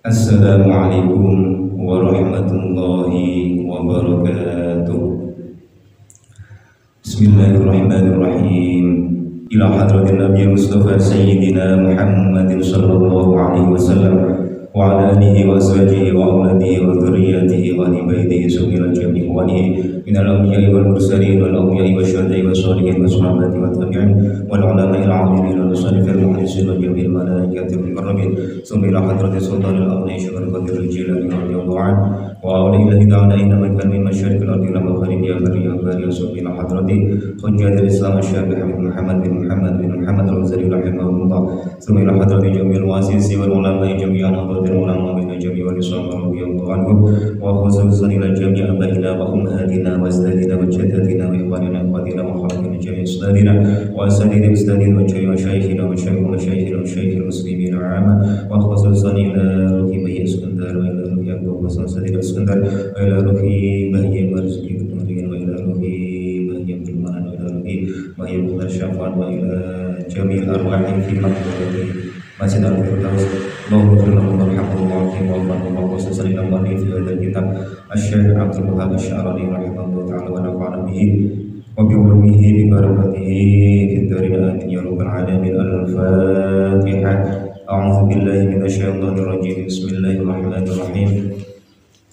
Assalamualaikum warahmatullahi wabarakatuh. Bismillahirrahmanirrahim. Ila hadratin Nabi Mustafa Sayyidina Muhammadin sallallahu alaihi wasallam wa ala alihi wa azwajihi wa auladihi wa dhurriyyatihi wa ahli baitihi subhanahu jami'i ikhwanihi minal anbiya'i wal mursalin wal awliya'i wasyuhada'i wassalihin wassahabati wat tabi'in wal ulama'i al-'amilin wal musannifin wal muhaddisin wa jami'il malaikati wal muqarrabin summa ila hadratis sultanil awliya'i syukur qadir jilani radhiyallahu anhu wa ala ilahi ta'ala inna man kana min masyariqil ardi ila magharibiha bariya bariya summa ila hadrati hujjatul islam asy-syafi'i Muhammad bin Muhammad al-Ghazali rahimahullah summa ila hadrati jami'il muassisi wal ulama'i jami'an hadratil ulama min jami'i wal sahabat radhiyallahu anhum wa khususan ila jami'i abaina wa ummahatina wa azdadina wa jaddatina wa ikhwanina wa akhwatina wa khalaqina jami'i isladina wa asadina istadina wa jami'i masyayikhina wa masyayikhina wa masyayikhil muslimin amma wa khususan ila ruhi bayi Iskandar wa ila ruhi Abu Hasan Sadiq Iskandar wa ila ruhi bayi Marzuki Kemudian wa ila ruhi bayi Abdulman wa ila ruhi bayi Abdullah Syafan wa ila jami'il arwahin fi maqbarati Masjid Al-Firdaus Allahumma warhamhu wa khususan ila man fi hadzal kitab Asy-Syaikh Abdul Wahhab Asy-Sy'arani rahimahullah ta'ala wa nafa'ana bihi wa bi ulumihi bi barakatihi fid darin amin ya rabbal alamin. Al-Fatihah. A'udzu billahi minasy syaithanir rajim. Bismillahirrahmanirrahim.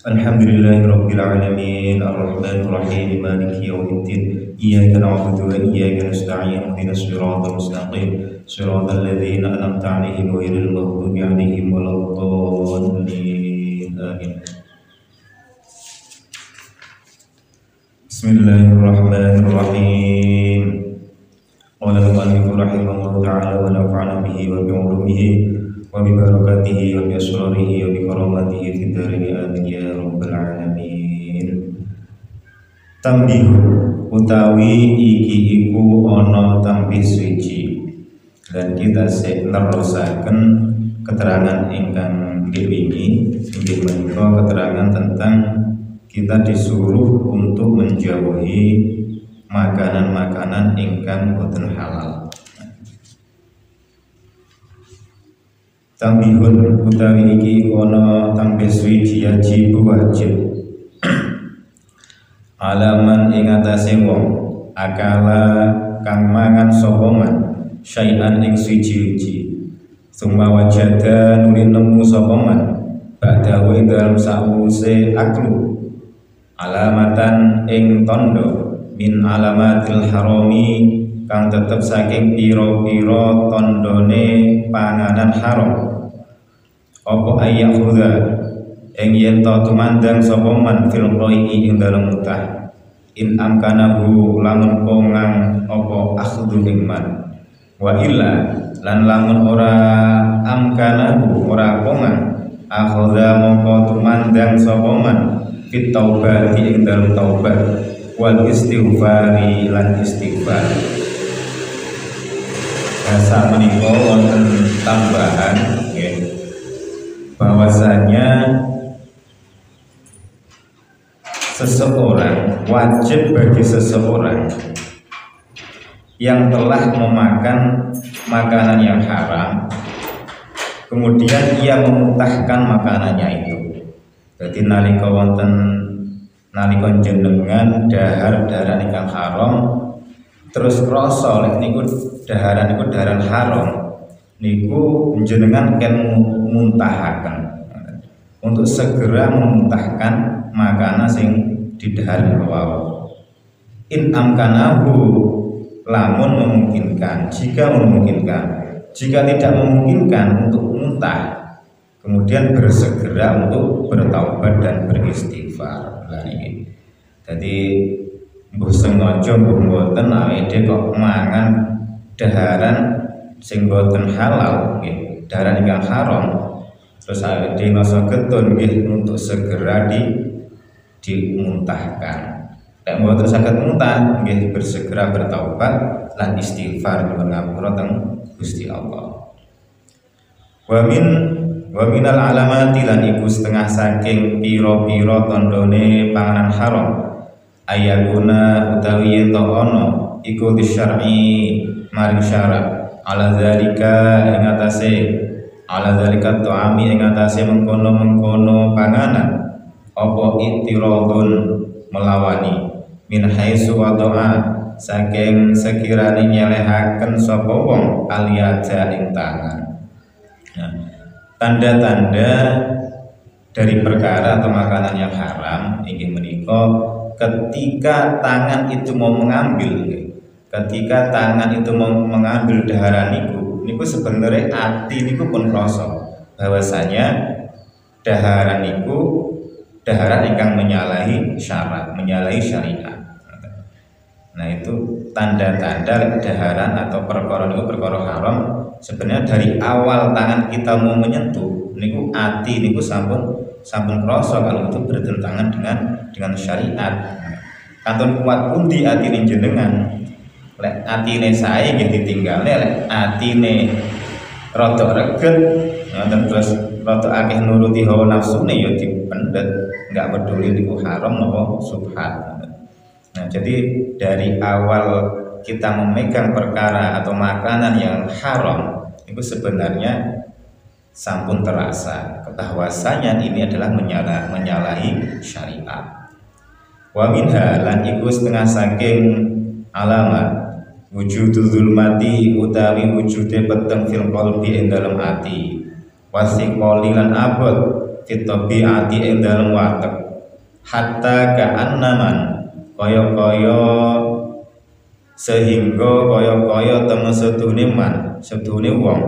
Alhamdulillahi rabbil alamin arrahmanir rahim maliki yaumiddin iyyaka na'budu wa iyyaka nasta'in ihdinas siratal mustaqim siratal ladzina an'amta 'alaihim ghairil maghdubi 'alaihim waladdallin amin. Bismillahirrahmanirrahim. Qala al-mu'allif rahimahullahu ta'ala wa nafa'ana bihi wa bi 'ulumihi wa bi barakatihi wa bi asrarihi wa bi karamatihi fid darin amin ya rabbal alamin. Tambih utawi iki iku ana tambih suci dan kita nerusaken keterangan ingkang wingi inggih menika keterangan tentang kita disuruh untuk menjauhi makanan-makanan ingkang boten halal. Tambihun utawi iki ana tambih suci wajib alaman ing atase wong akala kang mangan sapa man syai'an ing suci-suci summa wajada nuli nemu sapa man ba'dahu ing dalem sawuse aklu alamatan ing tondo min alamatil harami kang tetep saking pira-pira tandane panganan haram apa ayyakhudha ing yen ta tumandang sapa man fil qai'i ing dalem mutah in amkanahu lamun kongang apa akhdhu ing man wa illa lan lamun ora amkanahu ora kongang akhadha mongko tumandang sapa man fit taubati ing dalem taubat wal istighfari lan istighfar. Sak menika wonten tambahan nggih bahwasanya seseorang wajib bagi seseorang yang telah memakan makanan yang haram kemudian ia memutahkan makanannya itu. Jadi nalika wonten nalika jenengan dahar daharan ingkang haram terus krasa lek niku daharan niku daharan haram niku jenengan ken muntahaken untuk segera memuntahkan makanan sing didahar wau. In amkanahu lamun memungkinkan, jika memungkinkan. Jika tidak memungkinkan untuk muntah, kemudian bersegera untuk bertaubat dan beristighfar. Nah ini. Jadi mbuh sengaja mbuh mboten awake kok mangan daharan sing boten halal nggih, daharan ingkang haram. Terus awake nasa ketun nggih untuk segera dimuntahkan. Nek mboten saged muntah nggih bersegera bertaubat lan istighfar nyuwun ngapura teng Gusti Allah. Wa minal alamati lan iku setengah saking pira-pira tandane panganan haram ayaguna utawi yen ana iku disyar'i maring syarat ala zalika ing atase ala dzalika tu'ami ing atase mengkono-mengkono panganan apa itiradun melawani min haitsu wada'a saking sekirane nyelehaken sapa wong aliyada ing tangan. Nah, tanda-tanda dari perkara atau makanan yang haram inggih menika ketika tangan itu mau mengambil, ketika tangan itu mau mengambil daharan niku sebenarnya ati niku pun krasa bahwasanya daharan niku daharan ingkang menyalahi syarat, menyalahi syariat. Nah, itu tanda-tanda daharan atau perkara niku perkara haram sebenarnya dari awal tangan kita mau menyentuh niku ati niku sampun krasa kalau itu bertentangan dengan syariat. Kanton kuat pundi atine jenengan, lek atine sae nggih ditinggalne, lek atine rada reget ngoten terus rada akeh nuruti hawa nafsune ya dipendet, enggak peduli niku haram napa subhan. Nah, jadi dari awal kita memegang perkara atau makanan yang haram itu sebenarnya sampun terasa bahwasanya ini adalah menyalahi syariat. Wa minha lan iku setengah saking alamat wujudul zulmati utawi wujude peteng fil qalbi ing dalem ati wasiqoli lan abot fit tabiati ing dalem watek hatta ka'annaman kaya-kaya sehingga kaya-kaya temen sedune wong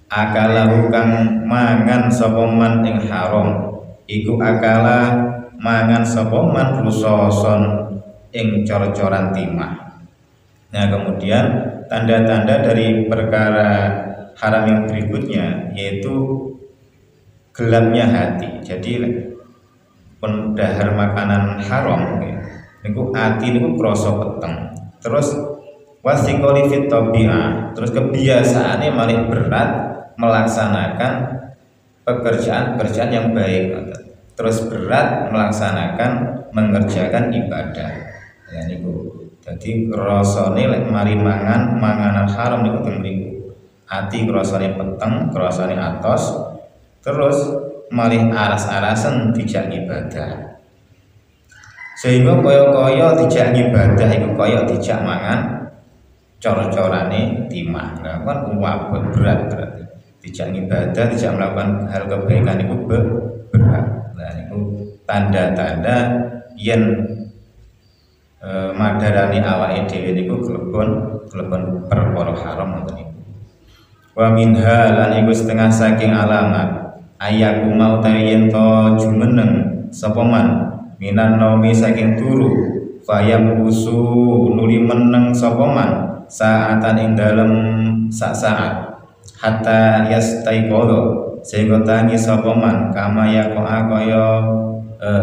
akalahu kang mangan sapa man ing haram iku akala mangan sapa man rusoson ing cor-coran timah. Nah, kemudian tanda-tanda dari perkara haram yang berikutnya yaitu gelapnya hati. Jadi pendahar makanan haram niku ati niku krasa peteng. Terus wasiqoli fit tabi'ah, terus kebiasaannya malah berat melaksanakan pekerjaan yang baik. Terus berat melaksanakan mengerjakan ibadah. Ya niku. Jadi rasane lek mari manganan haram niku teng mriku. Ati rasane peteng, rasane atos. Terus malih aras-arasen dijak ibadah. Sehingga kaya-kaya dijak ibadah iku kaya dijak mangan cor-corane timah. Nah, kan wabot berat berarti. Dijak ibadah, dijak melakukan hal kebaikan itu berat. Nah, itu tanda-tanda yen madarani awake dhewe niku kelebon perkara haram ngoten niku. Wa minha lan iku setengah saking alamat ayaku mau yen to jumeneng sapa man minan naumi saking turu fayam usu nuli meneng sapa man saatan ing dalem sak saat hatta yastaiqadha sehingga tangi sapa man kama yaqa kaya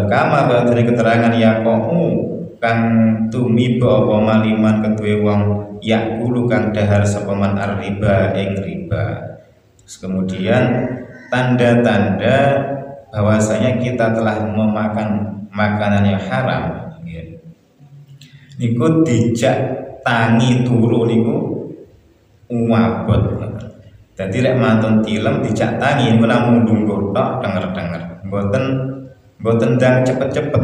kama dari keterangan yaqau kang tumiba apa maliman kedue wong yakulu kang dahar sapa man ar-riba ing riba. Kemudian tanda-tanda bahwasanya kita telah memakan makanan yang haram niku dijak tangi turu niku wabot. Dadi lek mantun tilem dijak tangi niku namung ndungguh tok denger-denger. Mboten ndang cepet-cepet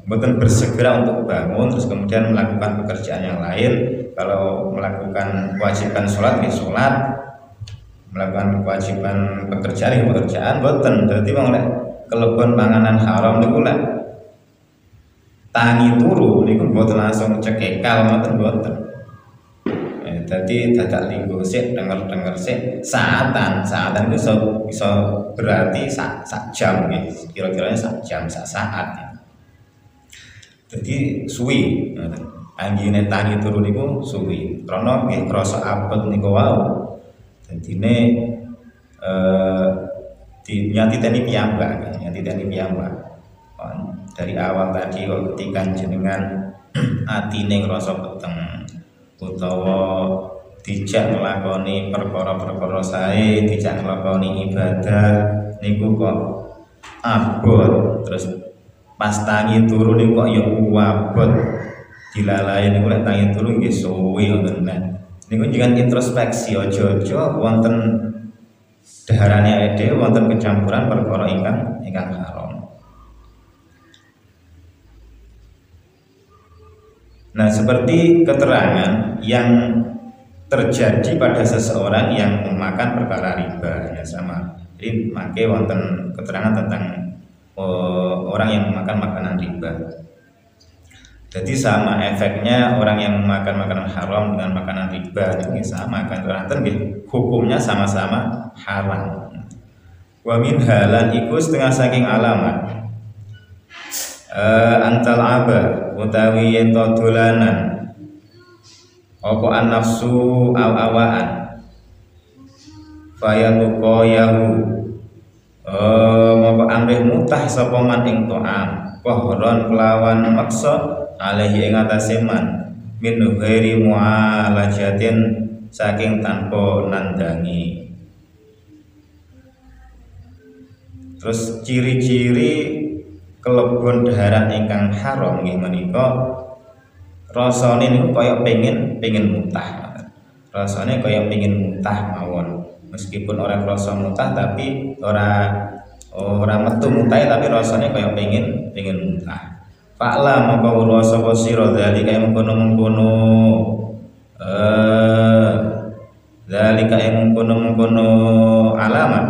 mboten bersegera untuk bangun terus kemudian melakukan pekerjaan yang lain. Kalau melakukan kewajiban sholat ya sholat, melakukan kewajiban pekerjaan ya pekerjaan mboten. Dadi wong lek kelebon panganan haram niku lek tangi turu niku mboten langsung cekekal ngoten mboten. Dadi dadak linggo sik denger-denger sik saatan itu bisa berarti sak jam nggih. Kira-kiranya sak jam sak saat. Jadi suwi. Anggine tangi turu niku suwi. Krana nggih krasa abot niku wau. Dadine nyatiteni piyambak, dari awal tadi kok ketika jenengan atine ngrasa peteng utawa dijak nglakoni perkara-perkara sae, dijak nglakoni ibadah niku kok abot, terus pas tangi turu niku kok ya abot dilalai niku lek tangi turu nggih suwi ngoten. Niku jangan introspeksi, aja-aja wonten daharane awake dhewe wonten kecampuran perkara ingkang haram. Nah, seperti keterangan yang terjadi pada seseorang yang memakan perkara riba ya sama. Jadi make wonten keterangan tentang orang yang memakan makanan riba. Jadi sama efeknya orang yang memakan makanan haram dengan makanan riba ini sama kan, hukumnya sama-sama haram. Wa min halan iku setengah saking alamat antal aba utawi yen dolanan apa an-nafsu awaan fayatuqa yahu mongko amrih mutah sapa man ing ta'am qahron kelawan maksa alaihi ing atase man min ghairi mu'alajatin saking tanpa nandangi. Terus ciri-ciri kelebon daharan ingkang haram nggih menika rasane niku kaya pengen mutah. Rasane kaya pengen mutah mawon. Meskipun orang rasa mutah tapi ora metu mutahe tapi rasane kaya pengen mutah. Fa'la maka rasa sira dalika mengkono-mengkono dalika mengkono-mengkono alamat.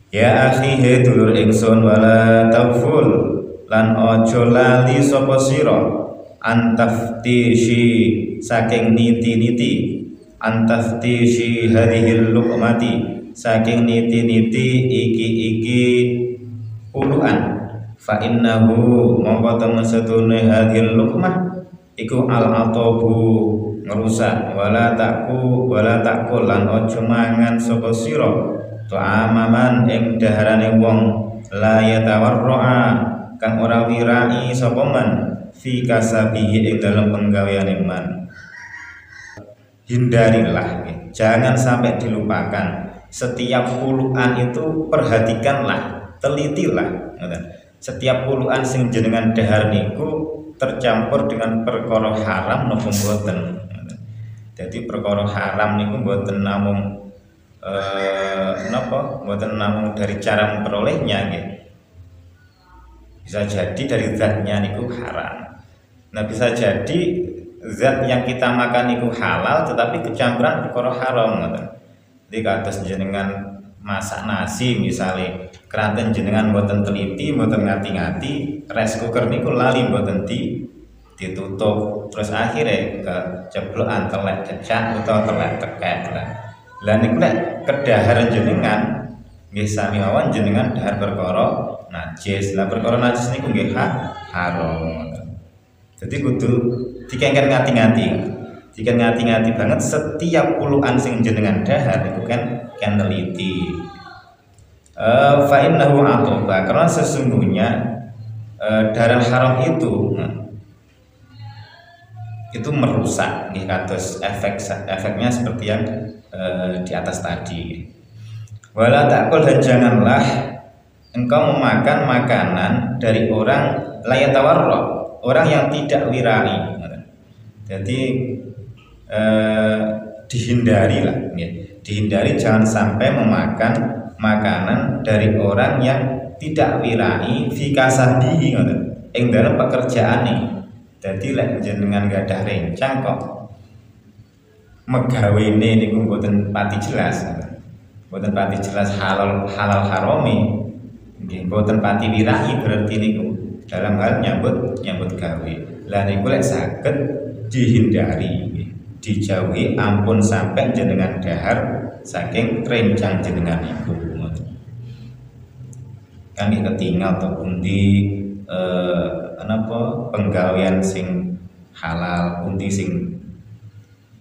Ya akhi he dulur ingsun wala tawful lan ojo lali sapa sira antaftishi saking niti-niti antaftishi hadhil luqmati saking niti-niti iki puluhan fa innahu mongko temen setune hadhil luqmah iku al atabu ngerusak wala takul lan ojo mangan sapa sira ta'amaman ing daharane wong la yatawarra'a kang ora wirai sapa man fi kasabihi ing dalam penggaweane man. Hindarilah, jangan sampai dilupakan. Setiap puluhan itu perhatikanlah, telitilah. Setiap puluhan sing jenengan dahar niku tercampur dengan perkara haram napa mboten. Jadi perkara haram niku mboten namung mboten namung dari cara memperolehnya nggih. Bisa jadi dari zatnya niku haram. Nah, bisa jadi zat yang kita makan niku halal tetapi kecampuran perkara haram ngoten. Jadi kados jenengan masak nasi misalnya keranten jenengan mboten teliti, mboten ngati-ngati, rice cooker niku lali mboten ditutup, terus akhirnya keceblokan telek cecak utawa telek tekek lah. Lah niku lek kedaharan jenengan nggih sami mawon jenengan dahar perkara najis. Lah perkara najis niku nggih haram. Jadi kudu dikengken ngati-ngati. Jika ngati-ngati banget setiap puluhan sing jenengan dahar niku kan teliti. Fa innahu atoba karena sesungguhnya darah haram itu merusak nggih kados efeknya seperti yang di atas tadi. Wala takul dan janganlah engkau memakan makanan dari orang layatawarra, orang yang tidak wirai. Jadi dihindarilah, ya. Dihindari jangan sampai memakan makanan dari orang yang tidak wirai fi kasabihi ngoten. Ing dalam pekerjaane. Jadi lek jenengan gadah rencang kok megawene niku mboten pati jelas. Mboten pati jelas halal harami. Nggih mboten pati wirai berarti niku dalam hal nyambut gawe. Lah niku lek saged dihindari, dijauhi ampun sampai jenengan dahar saking rencang jenengan iku. Kan ketinggal to pundi penggawean sing halal pundi sing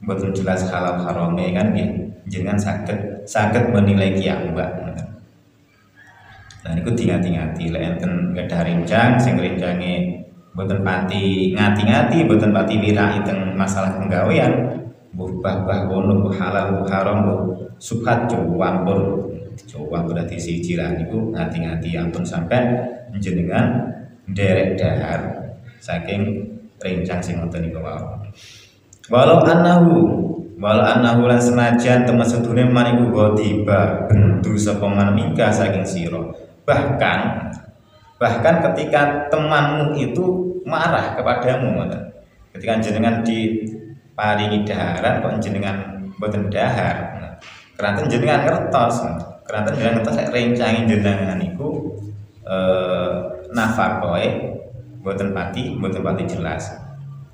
mboten jelas halal harame kan nggih jenengan saged menilai kiambak. Nah niku diingati-ingati lek enten gadah rencang sing rencange mboten pati ngati-ngati, mboten pati wirai teng masalah penggawean, mbuh bah kono halal haram subhat campur berarti siji lah niku ngati-ngati ampun sampai jenengan nderek dahar saking rencang sing ngoten niku wae. Walau annahu Wal annahu lan senajan temen sedune man iku ghadiba bendu sapa man mingka saking sira. Bahkan ketika temanmu itu marah kepadamu, ketika jenengan diparingi daharan kok jenengan mboten dahar, keranten jenengan ngertos, lek rencange jenengan iku nafakoe mboten pati jelas.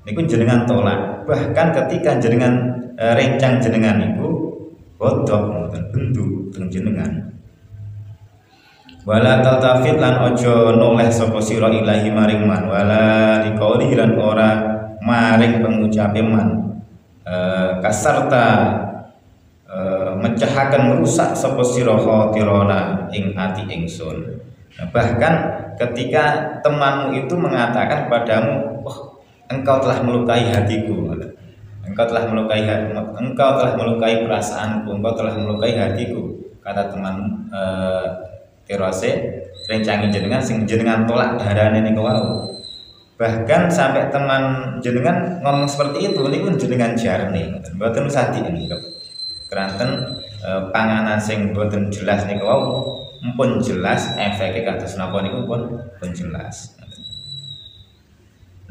Niku jenengan tolak. Bahkan ketika jenengan rencang jenengan niku godhok mboten bendu teng jenengan. Wala taltafit lan ojo noleh sapa sira ilahi maring man, wala liqauli lan ora maring pengucape man. Kasarta mecahaken merusak sapa sira khatirona ing ati ingsun. Bahkan ketika temanmu itu mengatakan kepadamu, "Wah, engkau telah melukai hatiku." Engkau telah melukai perasaanku, engkau telah melukai hatiku, kata teman terose rencangi jenengan sing jenengan tolak daharane niku wau. Bahkan sampai teman jenengan ngomong seperti itu niku jenengan jarne, mboten usah dianggep. Keranten panganan sing mboten jelas niku wau mumpun jelas efeke kados napa niku pun jelas.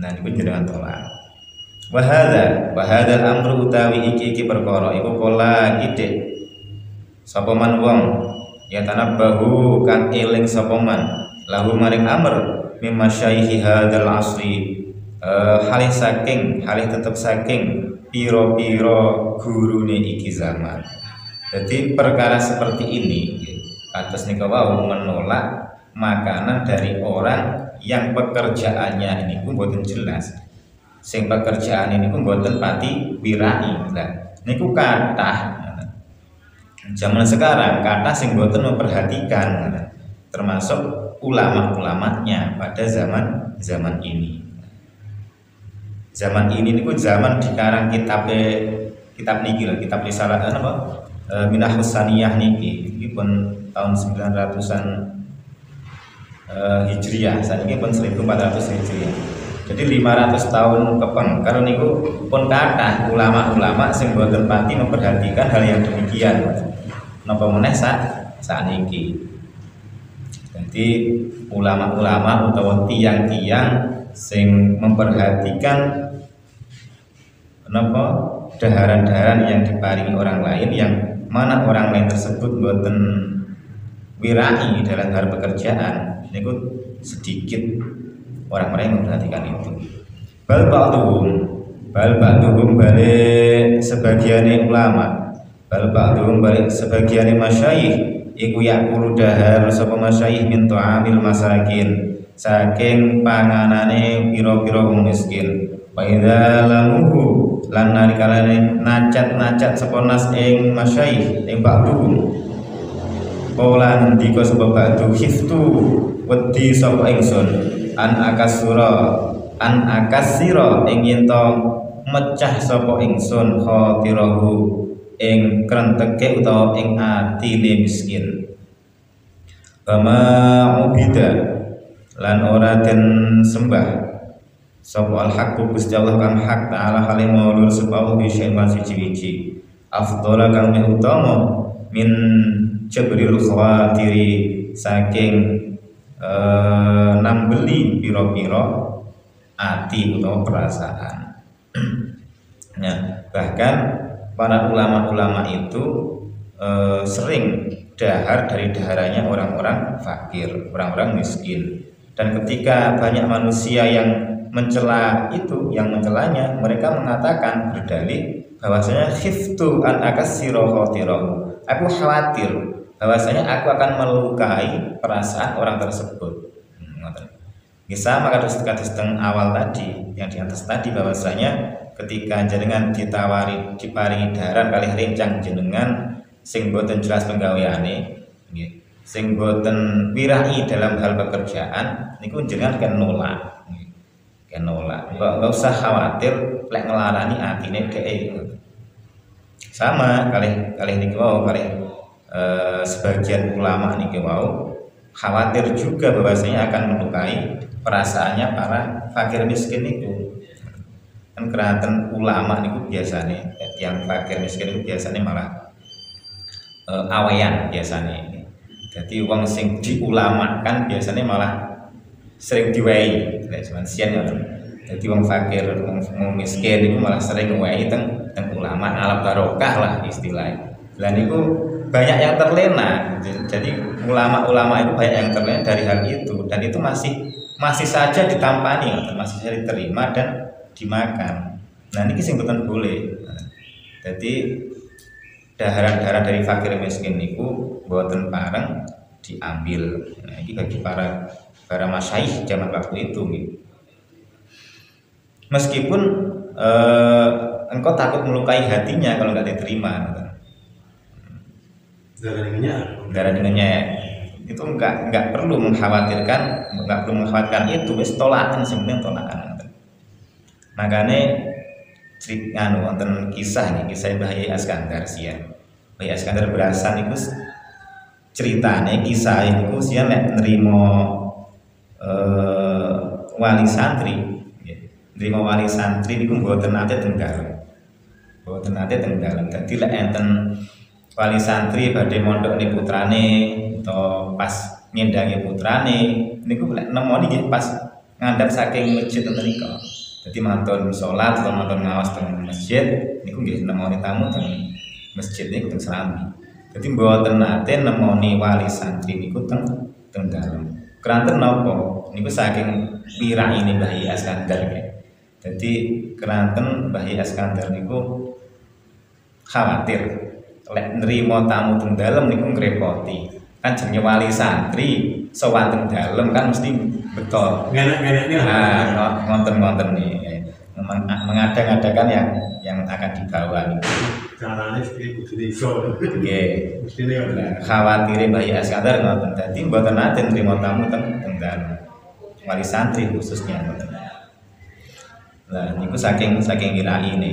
Nah niku jenengan tolak. Wa hadzal amru utawi iki perkara iku pola ide sapa man wong ya tanabbahu kang eling sapa man lahu maring amr mimma syaihi hadzal asri halih tetep saking piro-piro gurune iki zaman. Jadi perkara seperti ini atas nika wau menolak makanan dari orang yang pekerjaannya ini pun mboten jelas. Sing pekerjaan ini pun mboten pati wirai. Lah niku kathah zaman sekarang kata sing mboten memperhatikan, termasuk ulama-ulamanya pada zaman ini. Zaman ini niku zaman dikarang kitab niki lho, kitab risalah apa? Minahus Saniyah niki pun tahun 900-an Hijriah, saniki pun 1400 Hijriah. Jadi 500 tahun kepengker niku pun kathah ulama-ulama sing boten pati memperhatikan hal yang demikian. Napa meneh sakniki. Jadi ulama-ulama utawa tiang-tiang sing memperhatikan napa daharan-daharan yang diparingi orang lain yang mana orang lain tersebut boten wirai dalam hal pekerjaan niku sedikit orang-orang yang memperhatikan itu. Bal ba'duhum balik sebagian ulama, bal ba'duhum balik sebagian masyayikh iku yakulu dahar sapa masyayikh min ta'amil masakin saking panganane pira-pira wong miskin. Wa idza lamuhu lan narikalane nacat sapa nas ing masyayikh ing ba'duhum qala ndika sapa ba'du khiftu wedi sapa ingsun an akasira ing yen to mecah sapa ingsun khatirahu ing krenteke utawa ing atine miskin. Bama ubida lan ora den sembah sapa al-haqqu Gusti Allah kang hak ta'ala hale maulur sapa Allah bisa suci-suci afdhala kang utama min jabril khawatiri saking nambeli piro-piro ati atau perasaan. Nah, bahkan para ulama-ulama itu sering dahar dari daharannya orang-orang fakir, orang-orang miskin. Dan ketika banyak manusia yang mencela itu, yang mencelanya, mereka mengatakan berdalih bahwasanya khiftu an akasiro khotirahu. Aku khawatir bahwasanya aku akan melukai perasaan orang tersebut. Sama kados teng awal tadi yang di atas tadi bahwasanya ketika jenengan diparingi daharan kalih rencang jenengan sing boten jelas penggaweane, sing boten wirai dalam hal pekerjaan niku jenengan kan nolak. Enggak usah khawatir lek ngelarani atine dhek. Sama kalih niki wau sebagian ulama niki wau khawatir juga bahwasanya akan melukai perasaannya para fakir miskin itu. kan keranten ulama niku biasane yang fakir miskin niku biasane malah aweyan biasane. Jadi wong sing diulamakan biasane malah sering diwehi, lek cuman sian ngoten. Jadi wong fakir, wong miskin itu malah sering ngewehi teng ulama ala barokah lah istilahnya. Lah niku banyak yang terlena. Jadi ulama-ulama itu banyak yang terlena dari hal itu dan itu masih saja ditampani, masih saja diterima dan dimakan. Nah ini sing boten boleh. Jadi daharan-daharan dari fakir miskin niku boten pareng diambil. Nah ini bagi para masyaikh zaman waktu itu gitu. Meskipun engkau takut melukai hatinya kalau nggak diterima. Darah dinginnya itu nggak perlu mengkhawatirkan itu wis tolakan sebenarnya tolakan. Makanya wonten kisah Mbah Yai Askandar sia. Mbah Yai Askandar berasal niku ceritane kisah niku sia nek nrimo wali santri. Nrimo wali santri niku mboten nate tenggalem. Mboten nate tenggalem. Dadi lek enten wali santri badhe mondhokne putrane atau pas nyendangi putrane niku lek nemoni nggih pas ngandhap saking masjid ngoten niku. Dadi mantun salat atau mantun ngawas teng masjid niku nggih nemoni tamu teng masjid niku teng serambi. Dadi mboten nate nemoni wali santri niku teng dalem. Keranten napa? Niku saking piraine Mbah Yai Askandar nggih. Dadi keranten Mbah Yai Askandar niku khawatir lek nrimo tamu teng dalem niku ngrepoti. Kan jenenge wali santri sowan teng dalem kan mesti betul. Ngenek-ngeneknya. Nah, ngonten-ngonten nih. Mengada-ngadakan yang akan dibawa nih. Carane iki kudu iso. Nggih. Mestine Khawatire Mbah Yai Askandar ngoten. Dadi mboten nate nrimo tamu teng dalem. Wali santri khususnya ngoten. Nah, niku saking wiraine.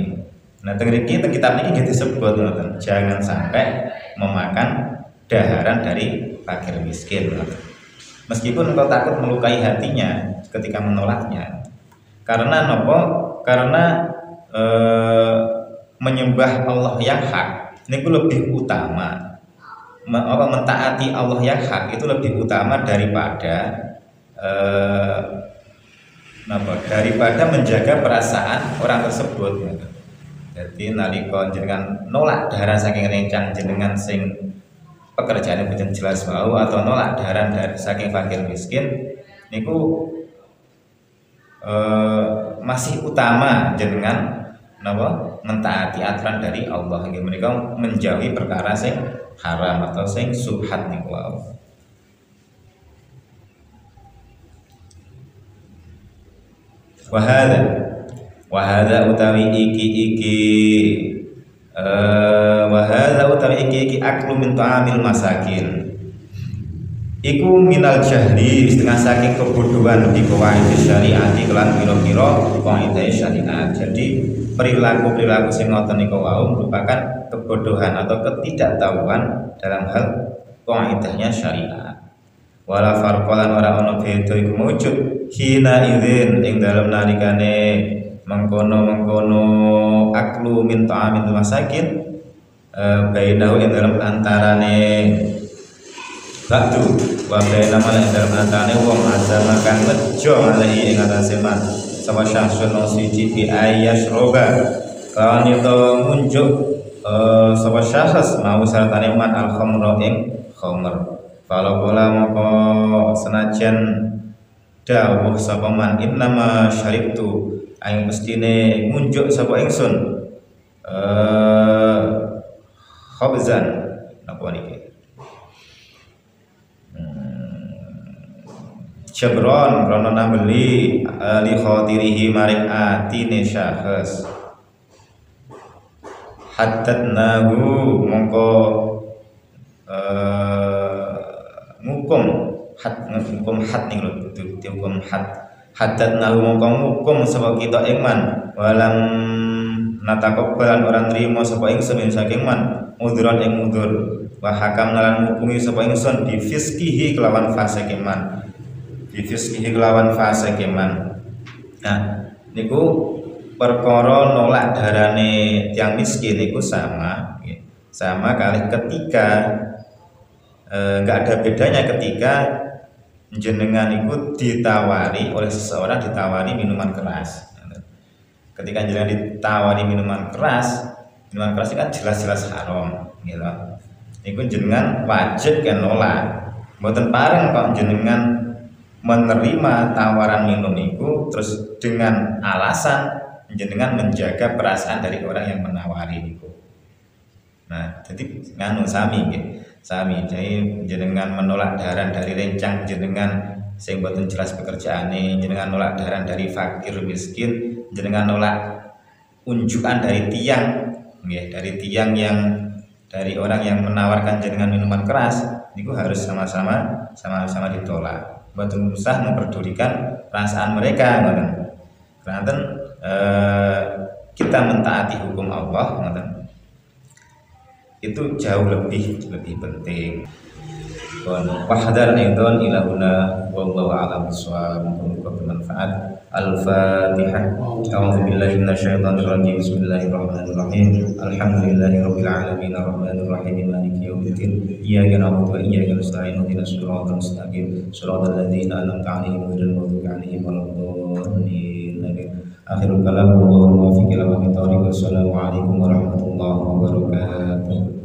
Nah, teng mriki teng kitab niki nggih disebut ngoten, jangan sampai memakan daharan dari fakir miskin. Meskipun engkau takut melukai hatinya ketika menolaknya. Karena napa? Karena menyembah Allah yang hak niku lebih utama. Mentaati Allah yang hak itu lebih utama daripada daripada menjaga perasaan orang tersebut. Jadi nalika jenengan nolak daharan saking rencang jenengan sing pekerjaane boten jelas wau atau nolak daharan dari saking fakir miskin niku masih utama jenengan napa mentaati aturan dari Allah nggih menika menjauhi perkara sing haram atau sing subhat niku wau. Wahada utawi iki aklu min ta'amil masakin iku minal jahli setengah saking kebodohan di qawaid syariat kelan pira-pira qawaid syariat. Jadi perilaku sing ngoten niku wau merupakan kebodohan atau ketidaktahuan dalam hal qawaidahnya syariat. Wala farqalan ora ana beda iku mujud hina idzin ing dalem nalikane mengkono aklu min ta'amil masakin bainahu ing dalam antarane batu wa baina mal ing dalam antarane wong azama kang nejo alaihi ing atase man sama syahsun siji bi ayasroba lawan itu munjuk sama syahs mau saratane man al khamra ing khamr kalau bola moko senajan dawuh sapa man innama syaribtu aing mestine munjuk sapa ingsun khabzan napa niki jabron rono nambeli li khatirihi maring atine syahs haddadnahu mongko ngukum had ning lho dihukum haddadnahu mongko ngukum sapa kita ing man walam natakabbalan orang nrimo sapa ingsun saking man mudhuran ing mudhur wa hakam lan ngukumi sapa ingsun bi fiskihi kelawan fase keman. Nah niku perkara nolak darane tiyang miskin itu sama kali ketika nggak ada bedanya ketika jenengan itu ditawari oleh seseorang, ditawari minuman keras. Ketika jenengan ditawari minuman keras itu kan jelas-jelas haram gitu. Iku jenengan wajib kan nolak. Mboten pareng kok jenengan menerima tawaran minum itu terus dengan alasan jenengan menjaga perasaan dari orang yang menawari itu. Nah, jadi nganu sami nggih. Sami, jadi jenengan menolak daran dari rencang jenengan sing boten jelas pekerjaane, jenengan nolak daran dari fakir miskin, jenengan nolak unjukan dari tiang nggih, dari tiang yang dari orang yang menawarkan jenengan minuman keras, itu harus sama-sama ditolak. Boten usah memperdulikan perasaan mereka ngoten. Karena kita mentaati hukum Allah ngoten. Itu jauh lebih penting. Wahdar nidon ilahuna wallahu a'lam bishawab. Muga bermanfaat. Al-Fatihah. A'udzubillahi minasyaitonir rajim. Bismillahirrahmanirrahim. Alhamdulillahirabbil alamin arrahmanir rahim maliki yaumiddin. Iyyaka na'budu wa iyyaka nasta'in. Ihdinas siratal mustaqim. Shiratal ladzina an'amta 'alaihim ghairil maghdubi 'alaihim waladdallin. Akhirul kalam wallahu muwaffiq ila aqwamit thoriq. Wassalamu alaikum warahmatullahi wabarakatuh.